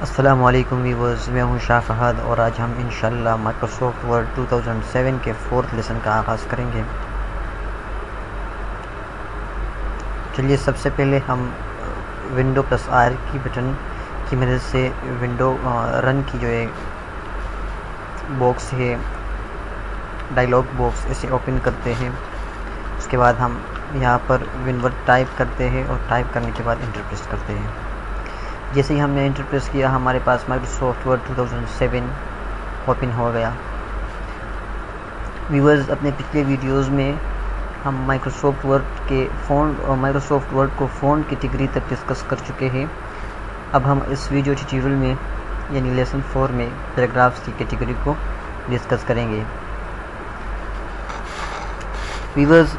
अस्सलाम वालेकुम व्यूअर्स, मैं हूं शाह फहद और आज हम इंशाल्लाह माइक्रोसॉफ्ट वर्ड 2007 के 4th लेसन का आगाज़ करेंगे। चलिए सबसे पहले हम विंडो प्लस आर की बटन की मदद से विंडो रन की जो है बॉक्स है, डायलॉग बॉक्स, इसे ओपन करते हैं। उसके बाद हम यहाँ पर विनवर्ड टाइप करते हैं और टाइप करने के बाद इंटर प्रेस करते हैं। जैसे ही हमने इंटर प्रेस किया हमारे पास माइक्रोसॉफ्ट वर्ड 2007 ओपन हो गया। व्यूअर्स, अपने पिछले वीडियोस में हम माइक्रोसॉफ्ट वर्ड के फ़ॉन्ट और माइक्रोसॉफ्ट वर्ड को फ़ॉन्ट कैटेगरी तक डिस्कस कर चुके हैं। अब हम इस वीडियो ट्यूटोरियल में यानी लेसन 4 में पैराग्राफ्स की कैटेगरी को डिस्कस करेंगे। व्यूअर्स,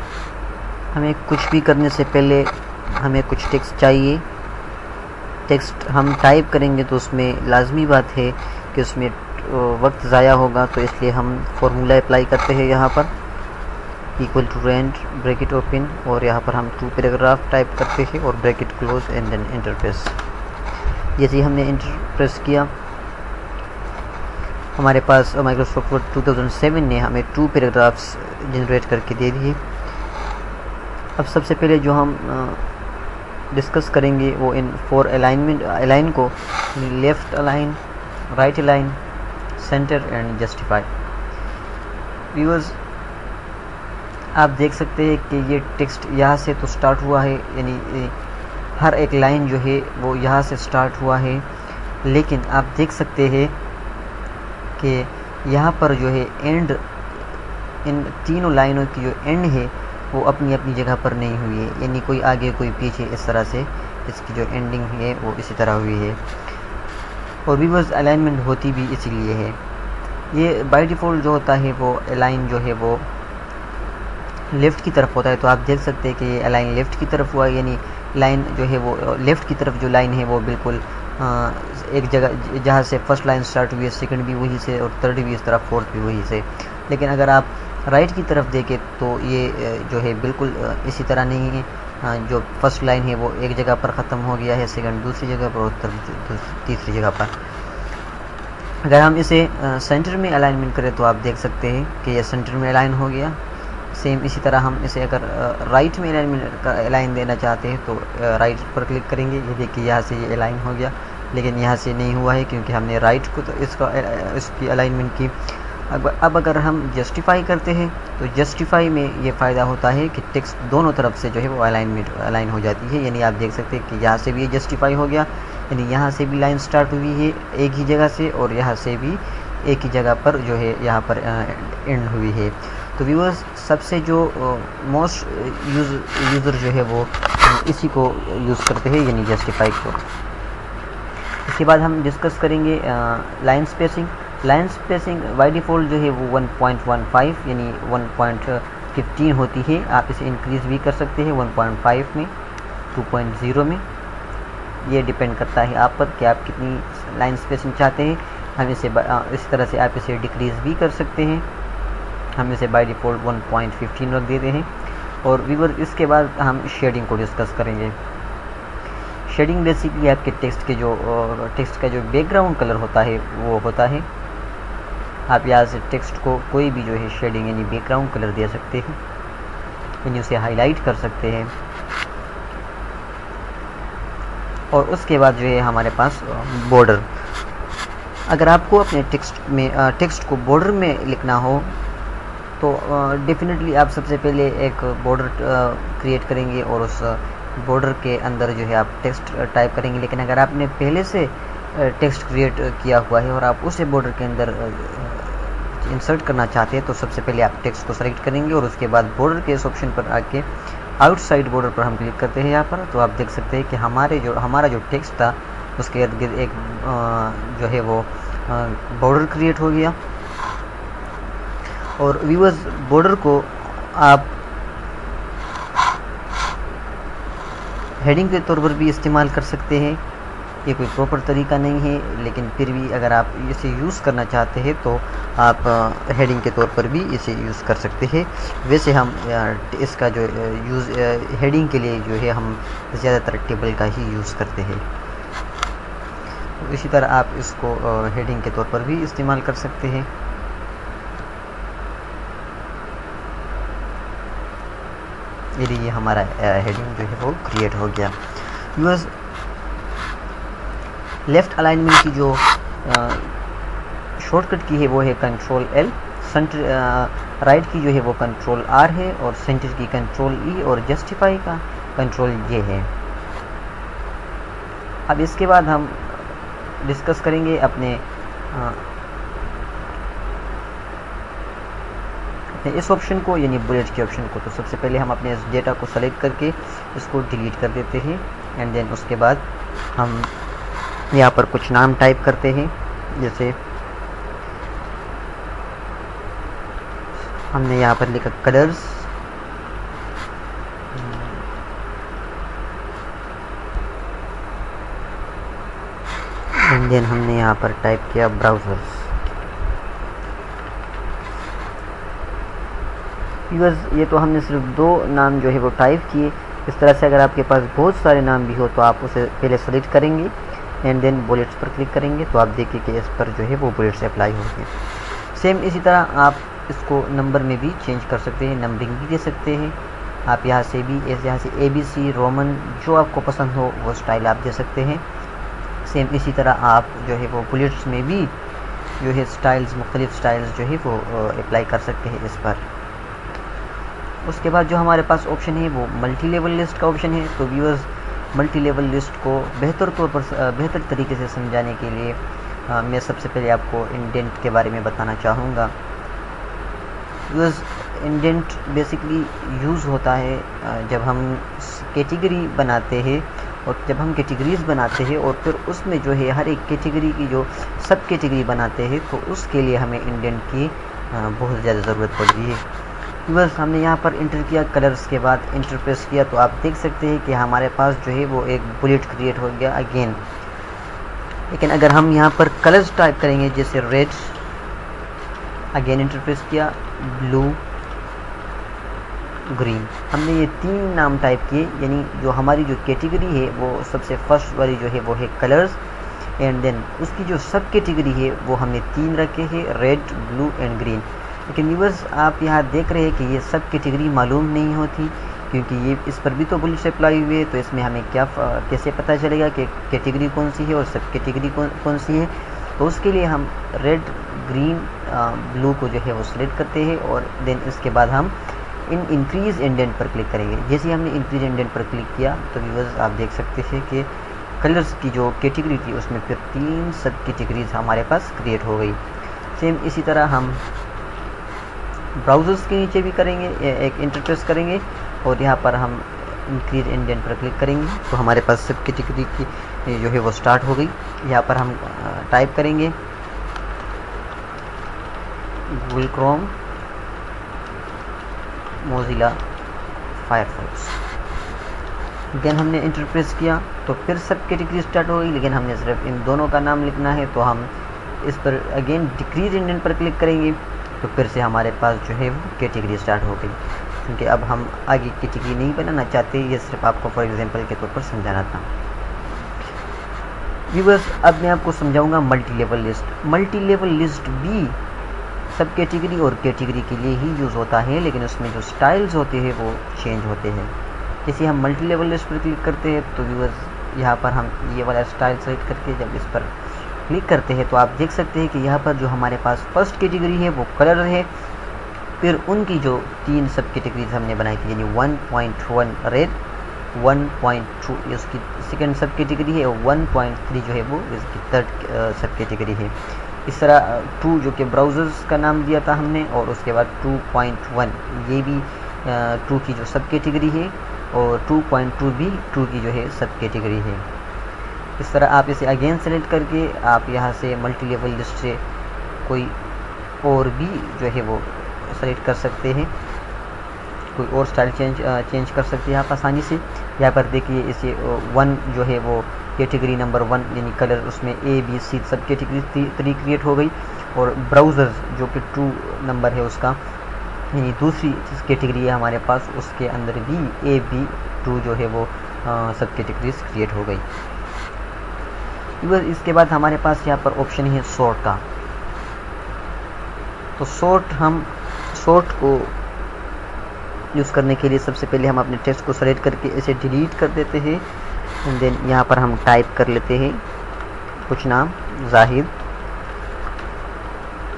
हमें कुछ भी करने से पहले हमें कुछ टेक्स्ट चाहिए। टेक्स्ट हम टाइप करेंगे तो उसमें लाजमी बात है कि उसमें वक्त ज़ाया होगा, तो इसलिए हम फार्मूला अप्लाई करते हैं। यहाँ पर equal to range bracket open और यहाँ पर हम 2 पैराग्राफ टाइप करते हैं और bracket close and then enter press. जैसे ही हमने इंटर प्रेस किया हमारे पास माइक्रोसॉफ्ट वर्ड 2007 ने हमें 2 पैराग्राफ्स जनरेट करके दे दिए। अब सबसे पहले जो हम डिस्कस करेंगे वो इन 4 अलाइन को left align, right align, centre and justify. Viewers, आप देख सकते हैं कि ये टेक्स्ट यहाँ से तो स्टार्ट हुआ है, यानी हर एक लाइन जो है वो यहाँ से स्टार्ट हुआ है, लेकिन आप देख सकते हैं कि यहाँ पर जो है एंड, इन तीनों लाइनों की जो एंड है वो अपनी अपनी जगह पर नहीं हुई है, यानी कोई आगे कोई पीछे, इस तरह से इसकी जो एंडिंग है वो इसी तरह हुई है। और व्यूअर्स, अलाइनमेंट होती भी इसीलिए है। ये बाय डिफ़ॉल्ट जो होता है वो अलाइन जो है वो लेफ़्ट की तरफ होता है, तो आप देख सकते हैं कि ये अलाइन लेफ़्ट की तरफ हुआ है, यानी लाइन जो है वो लेफ़्ट की तरफ जो लाइन है वो बिल्कुल एक जगह जहाँ से फर्स्ट लाइन स्टार्ट हुई है सेकंड भी वहीं से और थर्ड भी इस तरह, फोर्थ भी वहीं से। लेकिन अगर आप राइट की तरफ देखें तो ये जो है बिल्कुल इसी तरह नहीं है। जो फर्स्ट लाइन है वो एक जगह पर ख़त्म हो गया है, सेकंड दूसरी जगह पर और थर्ड तीसरी जगह पर। अगर हम इसे सेंटर में अलाइनमेंट करें तो आप देख सकते हैं कि ये सेंटर में अलाइन हो गया। सेम इसी तरह हम इसे अगर राइट में अलाइन देना चाहते हैं तो राइट पर क्लिक करेंगे। ये देखिए यहाँ से ये अलाइन हो गया, लेकिन यहाँ से नहीं हुआ है क्योंकि हमने राइट को तो इसकी अलाइनमेंट की। अब अगर हम जस्टिफाई करते हैं तो जस्टिफाई में ये फ़ायदा होता है कि टेक्स्ट दोनों तरफ से जो है वो अलाइन हो जाती है। यानी आप देख सकते हैं कि यहाँ से भी ये जस्टिफाई हो गया, यानी यहाँ से भी लाइन स्टार्ट हुई है एक ही जगह से और यहाँ से भी एक ही जगह पर जो है यहाँ पर एंड हुई है। तो व्यूअर्स, सबसे जो मोस्ट यूज़र जो है वो इसी को यूज़ करते हैं, यानी जस्टिफाई को। इसके बाद हम डिस्कस करेंगे line spacing. Line spacing by default जो है वो 1.15 यानी 1.15 होती है। आप इसे इंक्रीज़ भी कर सकते हैं 1.5 में, 2.0 में। ये डिपेंड करता है आप पर कि आप कितनी लाइन स्पेसिंग चाहते हैं। हम इसे इस तरह से आप इसे डिक्रीज़ भी कर सकते हैं। हम इसे बाय डिफ़ॉल्ट 1.15 रख देते हैं। और व्यूअर, इसके बाद हम शेडिंग को डिस्कस करेंगे। शेडिंग बेसिकली आपके टेक्स्ट का जो बैकग्राउंड कलर होता है वो होता है। आप यहाँ से टेक्स्ट को कोई भी जो है शेडिंग यानी बैकग्राउंड कलर दे सकते हैं, यानी उसे हाईलाइट कर सकते हैं। और उसके बाद जो है हमारे पास बॉर्डर। अगर आपको अपने टेक्स्ट को बॉर्डर में लिखना हो तो डेफिनेटली आप सबसे पहले एक बॉर्डर क्रिएट करेंगे और उस बॉर्डर के अंदर जो है आप टेक्स्ट टाइप करेंगे। लेकिन अगर आपने पहले से टेक्स्ट क्रिएट किया हुआ है और आप उसे बॉर्डर के अंदर इंसर्ट करना चाहते हैं तो सबसे पहले आप टेक्स्ट को सेलेक्ट करेंगे और उसके बाद बॉर्डर के इस ऑप्शन पर आके आउटसाइड बॉर्डर पर हम क्लिक करते हैं। यहाँ पर तो आप देख सकते हैं कि हमारा जो टेक्स्ट था उसके इर्द गिर्द एक जो है वो बॉर्डर क्रिएट हो गया। और व्यूअर्स, बॉर्डर को आप हेडिंग के तौर पर भी इस्तेमाल कर सकते हैं। ये कोई प्रॉपर तरीका नहीं है, लेकिन फिर भी अगर आप इसे यूज़ करना चाहते हैं तो आप हेडिंग के तौर पर भी इसे यूज़ कर सकते हैं। वैसे हम इसका जो हेडिंग के लिए जो है हम ज़्यादातर टेबल का ही यूज़ करते हैं। इसी तरह आप इसको हेडिंग के तौर पर भी इस्तेमाल कर सकते हैं। ये हमारा हेडिंग जो है वो क्रिएट हो गया। व्यूअर्स, लेफ़्ट अलाइनमेंट की जो शॉर्टकट की है वो है कंट्रोल L, सेंटर राइट की जो है वो कंट्रोल R है, और सेंटर की कंट्रोल E, और जस्टिफाई का कंट्रोल J है। अब इसके बाद हम डिस्कस करेंगे अपने इस ऑप्शन को, यानी बुलेट के ऑप्शन को। तो सबसे पहले हम अपने इस डेटा को सेलेक्ट करके इसको डिलीट कर देते हैं, एंड देन उसके बाद हम यहाँ पर कुछ नाम टाइप करते हैं। जैसे हमने यहाँ पर लिखा कलर्स, एंड देन हमने यहाँ पर टाइप किया ब्राउज़र्स। व्यूअर्स, ये तो हमने सिर्फ 2 नाम जो है वो टाइप किए। इस तरह से अगर आपके पास बहुत सारे नाम भी हो तो आप उसे पहले सेलेक्ट करेंगे एंड देन बुलेट्स पर क्लिक करेंगे, तो आप देखिए कि इस पर जो है वो बुलेट्स अप्लाई होंगे। सेम इसी तरह आप इसको नंबर में भी चेंज कर सकते हैं, नंबरिंग भी दे सकते हैं। आप यहाँ से भी यहाँ से ABC, रोमन, जो आपको पसंद हो वो स्टाइल आप दे सकते हैं। सेम इसी तरह आप जो है वो बुलेट्स में भी जो है स्टाइल्स, मुख्तलिफ स्टाइल्स जो है वो अप्लाई कर सकते हैं इस पर। उसके बाद जो हमारे पास ऑप्शन है वो मल्टी लेवल लिस्ट का ऑप्शन है। तो व्यूअर्स, मल्टी लेवल लिस्ट को बेहतर तरीके से समझाने के लिए मैं सबसे पहले आपको इंडेंट के बारे में बताना चाहूँगा। व्यूअर्स, इंडेंट बेसिकली यूज़ होता है जब हम कैटेगरी बनाते हैं, और जब हम कैटेगरीज बनाते हैं और फिर उसमें जो है हर एक कैटेगरी की जो सब कैटेगरी बनाते हैं, तो उसके लिए हमें इंडेंट की बहुत ज़्यादा ज़रूरत पड़ती है। बस हमने यहाँ पर इंटर किया, कलर्स के बाद इंटर प्रेस किया, तो आप देख सकते हैं कि हमारे पास जो है वो एक बुलेट क्रिएट हो गया अगेन। लेकिन अगर हम यहाँ पर कलर्स टाइप करेंगे, जैसे रेड, अगेन इंटर प्रेस किया, ब्लू, ग्रीन, हमने ये 3 नाम टाइप किए। यानी जो हमारी जो कैटेगरी है वो सबसे फर्स्ट वाली जो है वो है कलर्स, एंड देन उसकी जो सब कैटेगरी है वो हमने 3 रखे हैं, रेड, ब्लू एंड ग्रीन। लेकिन व्यूअर्स, आप यहाँ देख रहे हैं कि ये सब कैटेगरी मालूम नहीं होती, क्योंकि ये इस पर भी तो बुलेट्स अप्लाई हुए, तो इसमें हमें कैसे पता चलेगा कि कैटेगरी कौन सी है और सब कैटेगरी कौन सी है। तो उसके लिए हम रेड, ग्रीन, ब्लू को जो है वो सिलेक्ट करते हैं, और देन इसके बाद हम इंक्रीज इंडेंट पर क्लिक करेंगे। जैसे ही हमने इंक्रीज इंडेंट पर क्लिक किया तो व्यूअर्स आप देख सकते हैं कि कलर्स की जो कैटेगरी थी उसमें फिर 3 सब कैटेगरीज हमारे पास क्रिएट हो गई। सेम इसी तरह हम ब्राउज़र्स के नीचे भी करेंगे, एक इंटरप्रेस करेंगे, और यहाँ पर हम इंक्रीज इंडेंट पर क्लिक करेंगे, तो हमारे पास सब कैटेगरी की जो है वो स्टार्ट हो गई। यहाँ पर हम टाइप करेंगे Google Chrome, Mozilla Firefox, then हमने इंटरप्रेस किया तो फिर सब कैटेगरी स्टार्ट हो गई। लेकिन हमने सिर्फ इन दोनों का नाम लिखना है, तो हम इस पर अगेन डिक्रीज इंडेंट पर क्लिक करेंगे, तो फिर से हमारे पास जो है वो कैटेगरी स्टार्ट हो गई। क्योंकि अब हम आगे कैटेगरी नहीं बनाना चाहते, ये सिर्फ आपको फॉर एग्जांपल के तौर पर समझाना था। व्यूअर्स, अब मैं आपको समझाऊंगा multi level list. Multi level list भी सब कैटेगरी और कैटेगरी के लिए ही यूज़ होता है, लेकिन उसमें जो स्टाइल्स होते हैं वो चेंज होते हैं। जैसे हम मल्टी लेवल लिस्ट पर क्लिक करते हैं, तो व्यूअर्स यहाँ पर हम ये वाला स्टाइल सेलेक्ट करके जब इस पर क्लिक करते हैं तो आप देख सकते हैं कि यहाँ पर जो हमारे पास फर्स्ट कैटेगरी है वो कलर है, फिर उनकी जो 3 सब कैटेगरीज हमने बनाई थी, यानी 1.1 रेड, 1.2 इसकी सेकंड सब कैटेगरी है, और 1.3 जो है वो इसकी थर्ड सब कैटेगरी है। इस तरह 2 जो कि ब्राउज़र्स का नाम दिया था हमने, और उसके बाद 2.1 ये भी 2 की जो सब कैटेगरी है, और 2.2 भी 2 की जो है सब कैटेगरी है। इस तरह आप इसे अगेन सेलेक्ट करके आप यहाँ से मल्टी लेवल लिस्ट से कोई और भी जो है वो सेलेक्ट कर सकते हैं, कोई और स्टाइल चेंज कर सकते हैं आप आसानी से। यहाँ पर देखिए इसे 1 जो है वो कैटेगरी नंबर 1 यानी कलर, उसमें ABC सब कैटेगरी 3 क्रिएट हो गई, और ब्राउज़र्स जो कि 2 नंबर है उसका, यानी दूसरी कैटेगरी है हमारे पास, उसके अंदर भी AB2 जो है वो सब कैटेगरीज क्रिएट हो गई। व्यूअर्स इसके बाद हमारे पास यहाँ पर ऑप्शन है सॉर्ट का। तो सॉर्ट को यूज़ करने के लिए सबसे पहले हम अपने टेक्स्ट को सेलेक्ट करके इसे डिलीट कर देते हैं। एंड देन यहाँ पर हम टाइप कर लेते हैं कुछ नाम, जाहिद,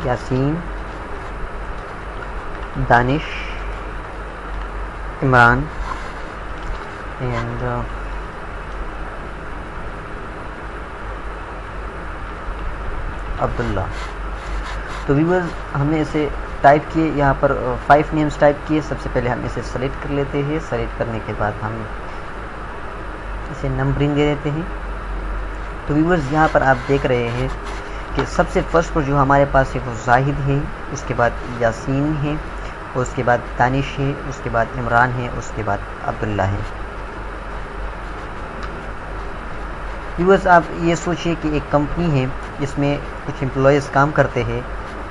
यासीन, दानिश, इमरान एंड अब्दुल्ला। तो व्यूअर्स हमने इसे टाइप किए, यहाँ पर 5 नेम्स टाइप किए। सबसे पहले हम इसे सेलेक्ट कर लेते हैं। सेलेक्ट करने के बाद हम इसे नंबरिंग दे देते हैं। तो व्यूअर्स यहाँ पर आप देख रहे हैं कि सबसे फर्स्ट पर जो हमारे पास है वो जाहिद है, उसके बाद यासीन है, उसके बाद दानिश है, उसके बाद इमरान है, उसके बाद अब्दुल्ला है। व्यूअर्स आप ये सोचिए कि एक कंपनी है जिसमें कुछ एम्प्लॉयज़ काम करते हैं,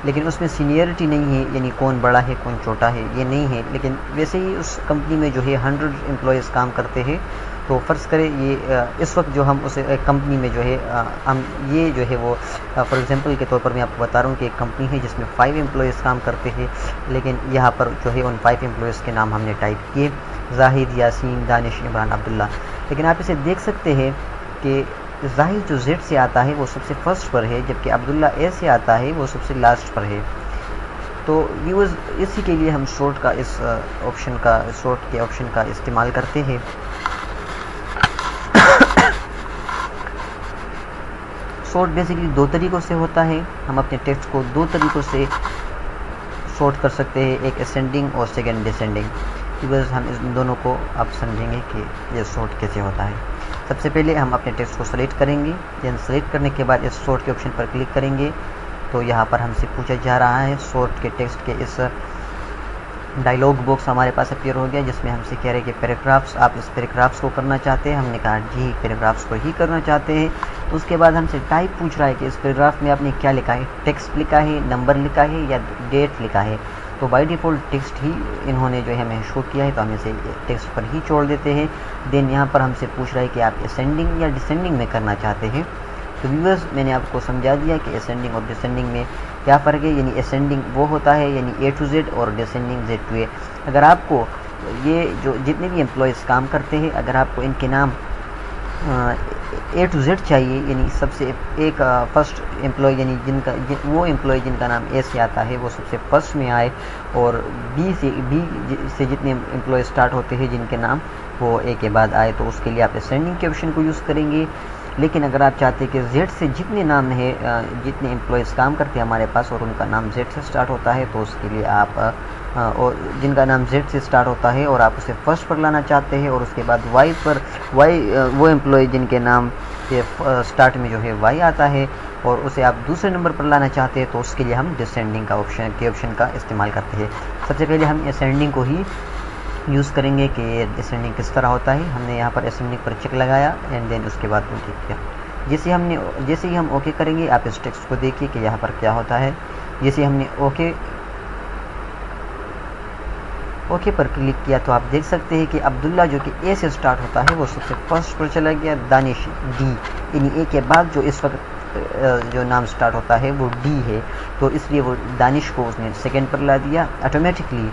लेकिन उसमें सीनियरिटी नहीं है, यानी कौन बड़ा है कौन छोटा है ये नहीं है। लेकिन वैसे ही उस कंपनी में जो है 100 एम्प्लॉयज़ काम करते हैं। तो फ़र्ज़ करें ये इस वक्त जो हम उस कंपनी में जो है हम ये जो है वो फॉर एग्ज़ाम्पल के तौर पर मैं आपको बता रहा हूँ कि एक कंपनी है जिसमें 5 एम्प्लॉयज़ काम करते हैं, लेकिन यहाँ पर जो है उन 5 एम्प्लॉयज़ के नाम हमने टाइप किए, जाहिद, यासीन, दानिश, इमरान, अब्दुल्ला। लेकिन आप इसे देख सकते हैं कि जाहिद जो Z से आता है वो सबसे फर्स्ट पर है, जबकि अब्दुल्ला A से आता है वो सबसे लास्ट पर है। तो व्यूअर्स इसी के लिए हम सॉर्ट का इस ऑप्शन का सॉर्ट के ऑप्शन का इस्तेमाल करते हैं। सॉर्ट बेसिकली 2 तरीक़ों से होता है। हम अपने टेक्स्ट को 2 तरीक़ों से सॉर्ट कर सकते हैं, एक असेंडिंग और सेकंड डिसेंडिंग। व्यूअर्स हम इस दोनों को आप समझेंगे कि ये सॉर्ट कैसे होता है। सबसे पहले हम अपने टेक्स्ट को सेलेक्ट करेंगे। देन सेलेक्ट करने के बाद इस सॉर्ट के ऑप्शन पर क्लिक करेंगे। तो यहाँ पर हमसे पूछा जा रहा है सॉर्ट के टेक्स्ट के इस डायलॉग बॉक्स हमारे पास अपीयर हो गया, जिसमें हमसे कह रहे हैं कि पैराग्राफ्स, आप इस पैराग्राफ्स को करना चाहते हैं। हमने कहा जी पैराग्राफ्स को ही करना चाहते हैं। उसके बाद हमसे टाइप पूछ रहा है कि इस पैराग्राफ में आपने क्या लिखा है, टेक्स्ट लिखा है, नंबर लिखा है या डेट लिखा है। तो बाय डिफ़ॉल्ट टेक्स्ट ही इन्होंने जो है हमें शो किया है, तो हम इसे टेक्स्ट पर ही छोड़ देते हैं। देन यहाँ पर हमसे पूछ रहा है कि आप असेंडिंग या डिसेंडिंग में करना चाहते हैं। तो व्यूअर्स मैंने आपको समझा दिया कि असेंडिंग और डिसेंडिंग में क्या फ़र्क है। यानी असेंडिंग वो होता है यानी A to Z और डिसेंडिंग Z to A। अगर आपको ये जो जितने भी एम्प्लॉयज़ काम करते हैं, अगर आपको इनके नाम A to Z चाहिए, यानी सबसे एक फर्स्ट एम्प्लॉय यानी वो एम्प्लॉय जिनका नाम A से आता है वो सबसे फर्स्ट में आए, और B से जितने एम्प्लॉय स्टार्ट होते हैं जिनके नाम वो A के बाद आए, तो उसके लिए आप असेंडिंग के ऑप्शन को यूज़ करेंगे। लेकिन अगर आप चाहते हैं कि Z से जितने नाम है जितने एम्प्लॉयज़ काम करते हैं हमारे पास और उनका नाम Z से स्टार्ट होता है, तो उसके लिए आप और जिनका नाम Z से स्टार्ट होता है और आप उसे फर्स्ट पर लाना चाहते हैं, और उसके बाद Y पर वो एम्प्लॉय जिनके नाम के स्टार्ट में जो है Y आता है और उसे आप दूसरे नंबर पर लाना चाहते हैं, तो उसके लिए हम डिसेंडिंग का ऑप्शन का इस्तेमाल करते हैं। सबसे पहले हम असेंडिंग को ही यूज़ करेंगे कि असेंडिंग किस तरह होता है। हमने यहाँ पर असेंडिंग पर चेक लगाया एंड देन उसके बाद ओके किया। जैसे ही हम ओके करेंगे, आप इस टेक्स्ट को देखिए कि यहाँ पर क्या होता है। जैसे हमने ओके पर क्लिक किया तो आप देख सकते हैं कि अब्दुल्ला जो कि A से स्टार्ट होता है वो सबसे फर्स्ट पर चला गया, दानिश D, यानी A के बाद जो इस वक्त जो नाम स्टार्ट होता है वो D है, तो इसलिए वो दानिश को उसने सेकंड पर ला दिया ऑटोमेटिकली।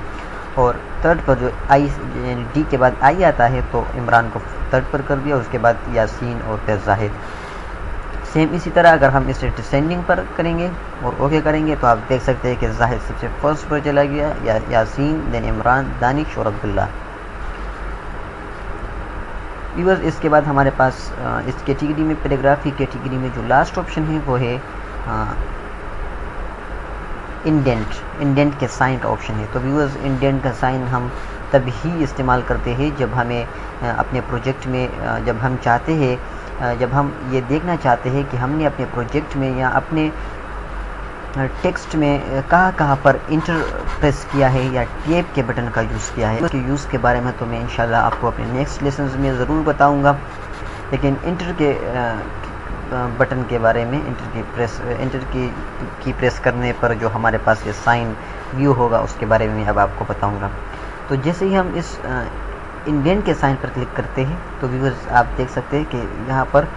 और थर्ड पर जो यानी D के बाद I आता है तो इमरान को थर्ड पर कर दिया, उसके बाद यासीन और फिर जाहिद। सेम इसी तरह अगर हम इसे डिसेंडिंग पर करेंगे और ओके करेंगे तो आप देख सकते हैं कि जाहिद सबसे फर्स्ट पर चला गया, यासीन, देन इमरान, दानिश और अब्दुल्ला। व्यूअर्स इसके बाद हमारे पास इस कैटेगरी में पैराग्राफी कैटेगरी में जो लास्ट ऑप्शन है वो है इंडेंट के साइन का ऑप्शन है। तो व्यूअर्स इंडेंट का साइन हम तभी इस्तेमाल करते हैं जब हमें अपने प्रोजेक्ट में जब हम ये देखना चाहते हैं कि हमने अपने प्रोजेक्ट में या अपने टेक्स्ट में कहाँ पर इंटर प्रेस किया है या टैब के बटन का यूज़ किया है। उसके यूज़ के बारे में तो मैं इंशाल्लाह आपको अपने नेक्स्ट लेसन में ज़रूर बताऊंगा, लेकिन इंटर के बटन के बारे में इंटर की प्रेस करने पर जो हमारे पास ये साइन व्यू होगा उसके बारे में अब आपको बताऊंगा। तो जैसे ही हम इस इंडेंट के साइन पर क्लिक करते हैं तो व्यूअर्स आप देख सकते हैं कि यहाँ पर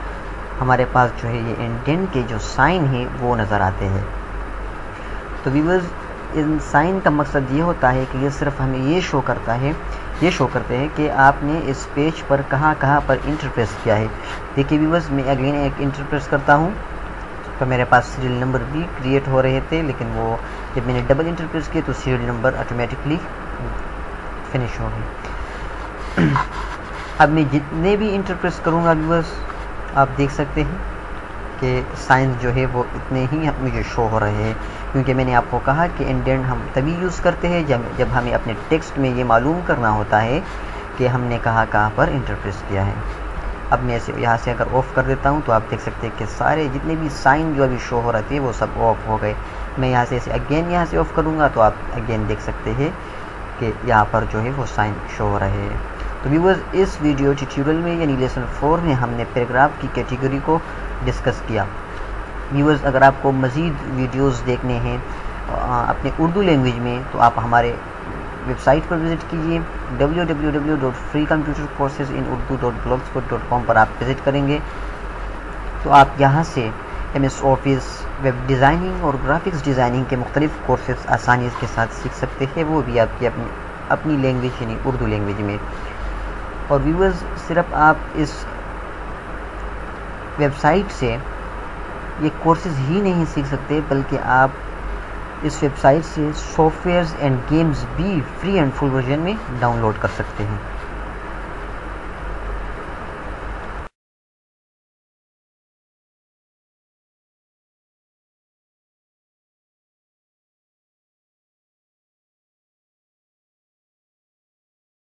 हमारे पास जो है ये इंडेंट के जो साइन है वो नज़र आते हैं। तो व्यूअर्स, इन साइन का मकसद ये होता है कि ये सिर्फ हमें ये शो करते हैं कि आपने इस पेज पर कहाँ पर इंटर प्रेस किया है। देखिए व्यूअर्स, मैं अगेन एक इंटर प्रेस करता हूँ तो मेरे पास सीरियल नंबर भी क्रिएट हो रहे थे, लेकिन वो जब मैंने डबल इंटर प्रेस किया तो सीरियल नंबर ऑटोमेटिकली फिनिश हो गई। अब मैं जितने भी इंटर प्रेस करूँगा व्यूअर्स, आप देख सकते हैं कि साइन जो है वो इतने ही मुझे शो हो रहे हैं, क्योंकि मैंने आपको कहा कि इंडेंट हम तभी यूज़ करते हैं जब हमें अपने टेक्स्ट में ये मालूम करना होता है कि हमने कहाँ पर इंटर प्रेस किया है। अब मैं इसे यहाँ से अगर ऑफ़ कर देता हूँ तो आप देख सकते हैं कि सारे जितने भी साइन जो अभी शो हो रहे थे वो सब ऑफ हो गए। मैं यहाँ से इसे अगेन यहाँ से ऑफ़ करूँगा तो आप अगेन देख सकते हैं कि यहाँ पर जो है वो साइन शो हो रहे हैं। तो व्यूअर्स, इस वीडियो ट्यूटोरियल में यानी लेसन 4 में हमने पैराग्राफ की कैटेगरी को डिस्कस किया। व्यूअर्स, अगर आपको मज़ीद वीडियोस देखने हैं अपने उर्दू लैंग्वेज में तो आप हमारे वेबसाइट पर विज़िट कीजिए www.freecomputercoursesinurdu.blogspot.com पर आप विज़िट करेंगे तो आप यहाँ से MS ऑफिस, वेब डिज़ाइनिंग और ग्राफिक्स डिज़ाइनिंग के मुख्तलिफ़ कोर्सेज आसानी के साथ सीख सकते हैं, वो भी आपकी अपनी लैंग्वेज यानी उर्दू लैंग्वेज में। और व्यूअर्स, सिर्फ आप इस वेबसाइट से ये कोर्सेज ही नहीं सीख सकते, बल्कि आप इस वेबसाइट से सॉफ्टवेयर्स एंड गेम्स भी फ्री एंड फुल वर्जन में डाउनलोड कर सकते हैं।